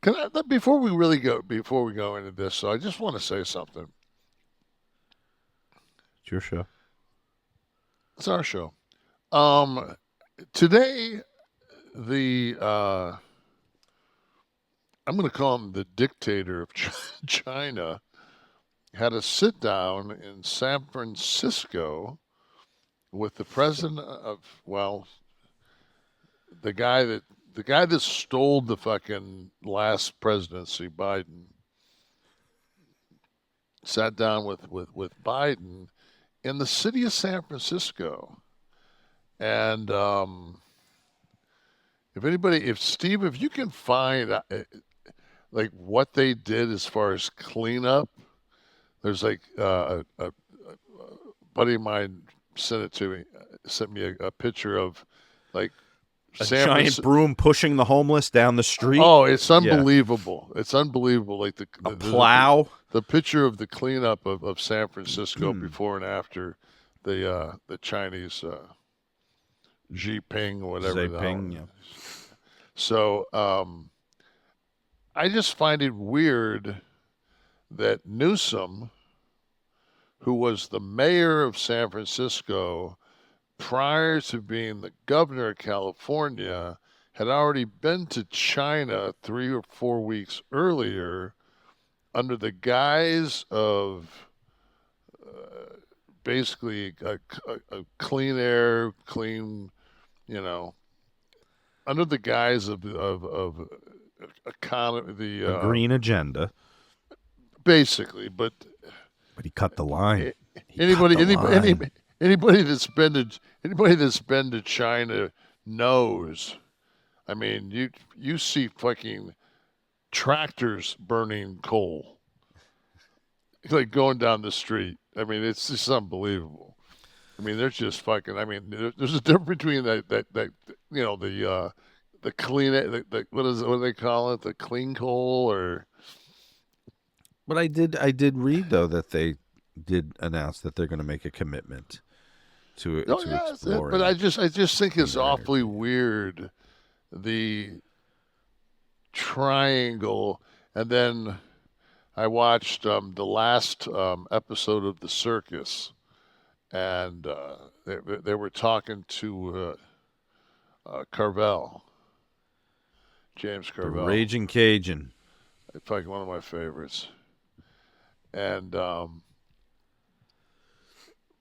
Before we go into this, so I just want to say something. It's your show. It's our show. Um, Today, the I'm going to call him the dictator of China had a sit down in San Francisco with the president of, well, the guy that the guy that stole the fucking last presidency, Biden, sat down with Biden in the city of San Francisco. And if you can find like what they did as far as cleanup, there's like a buddy of mine sent me a picture of like A San giant Francisco. broom pushing the homeless down the street. Oh, it's Yeah. unbelievable! It's unbelievable. Like A plow. the picture of the cleanup of San Francisco before and after the Chinese Jinping or whatever the hell. Zaping. Yeah. So I just find it weird that Newsom, who was the mayor of San Francisco prior to being the governor of California, had already been to China 3 or 4 weeks earlier under the guise of basically a clean air, clean, you know, under the guise of economy, A green agenda. basically, but But he cut the line. He anybody, cut the anybody, line. anybody that's been to China knows. I mean, you see fucking tractors burning coal, like going down the street. I mean, it's just unbelievable. I mean, there's just fucking. I mean, there's a difference between that the clean what do they call it, the clean coal or But I did read though that they did announce that they're going to make a commitment oh to yeah, but exploring I just think it's cleaner awfully energy. weird the triangle, and then I watched the last episode of The Circus, and they were talking to Carvel, James The Carvel. Raging Cajun. It's like one of my favorites, and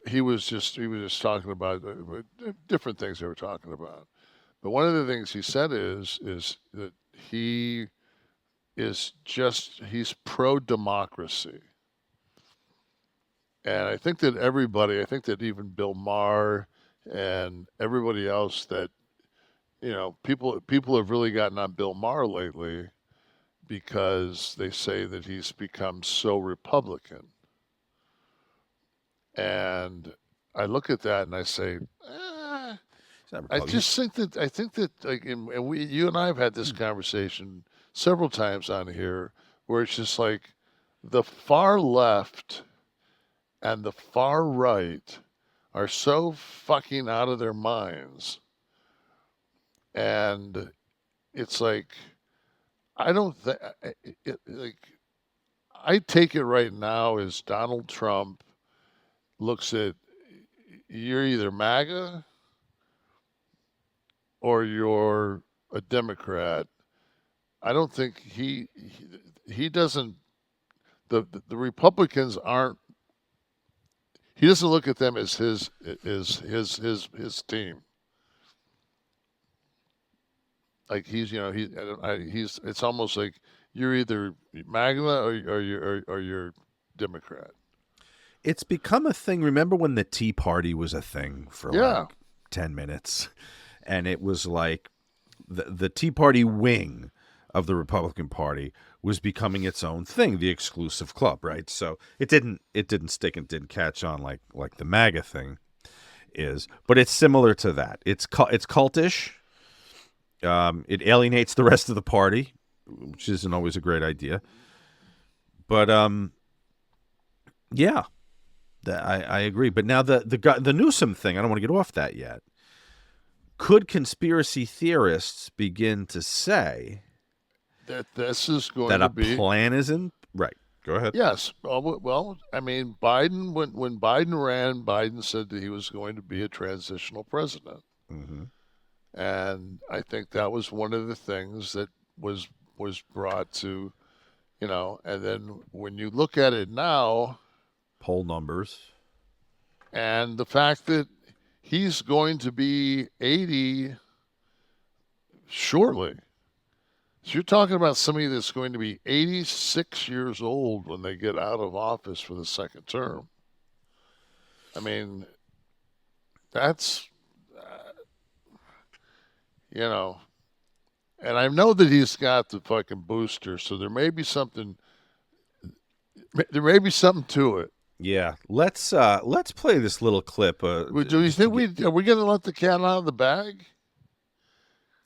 he was just talking about different things they were talking about. But one of the things he said is that he's pro democracy. And I think that even Bill Maher and everybody else that people have really gotten on Bill Maher lately because they say that he's become so Republican. And I look at that and I say, eh, He's not Republican. I think that like, you and I have had this conversation several times on here, where it's just like the far left and the far right are so fucking out of their minds, and it's like I don't think like I take it right now as Donald Trump looks at, you're either MAGA or you're a Democrat. I don't think he doesn't the Republicans aren't, he doesn't look at them as his team. Like he's it's almost like you're either MAGA or you're Democrat. It's become a thing. Remember when the Tea Party was a thing for like Yeah. 10 minutes? And it was like the Tea Party wing of the Republican Party was becoming its own thing, the exclusive club, right? So it didn't stick and didn't catch on like the MAGA thing is, but it's similar to that. It's cultish. It alienates the rest of the party, which isn't always a great idea. But yeah, I agree. But now the Newsom thing, I don't want to get off that yet. Could conspiracy theorists begin to say that this is going That to a be. plan isn't right. Go ahead. Yes. Well, I mean, Biden, when Biden ran, Biden said that he was going to be a transitional president. Mm-hmm. And I think that was one of the things that was brought to, and then when you look at it now, Poll numbers. and the fact that he's going to be 80 shortly. So you're talking about somebody that's going to be 86 years old when they get out of office for the second term. I mean, that's, you know, and I know that he's got the fucking booster, so there may be something. There may be something to it. Yeah, let's play this little clip. Do you think are we going to let the cat out of the bag?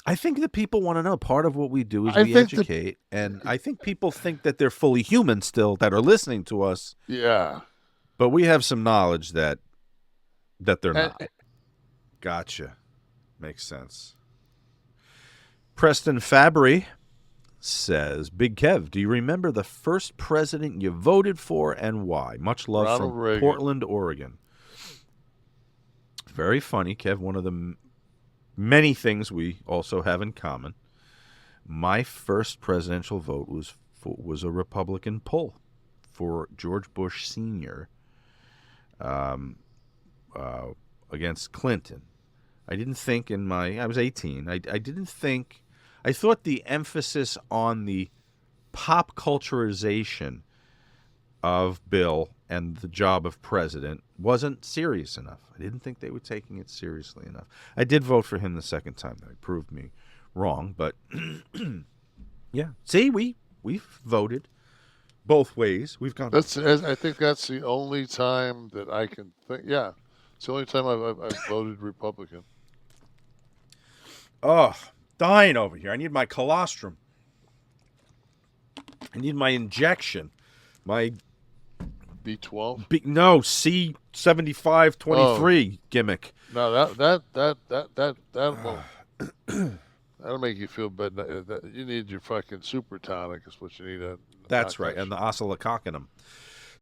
I think that people want to know. Part of what we do is I we think educate, and I think people think that they're fully human still that are listening to us. Yeah, but we have some knowledge that they're not. Gotcha, makes sense. Preston Fabry says, Big Kev, do you remember the first president you voted for and why? Much love Ronald from Reagan. Portland, Oregon. Very funny, Kev. One of the many things we also have in common. My first presidential vote was a Republican pull for George Bush Sr. Against Clinton. I didn't think I was 18. I didn't think, I thought the emphasis on the pop culturization of Bill and the job of president wasn't serious enough. I didn't think they were taking it seriously enough. I did vote for him the second time. That proved me wrong, but yeah. See, we've voted both ways. We've gone. I think that's the only time that I can think. Yeah, it's the only time I've voted Republican. Oh, dying over here. I need my colostrum. I need my injection. My B12. No, C7523 gimmick. No, that'll make you feel better. You need your fucking super tonic. Is what you need. That's right, and the oscillococcinum.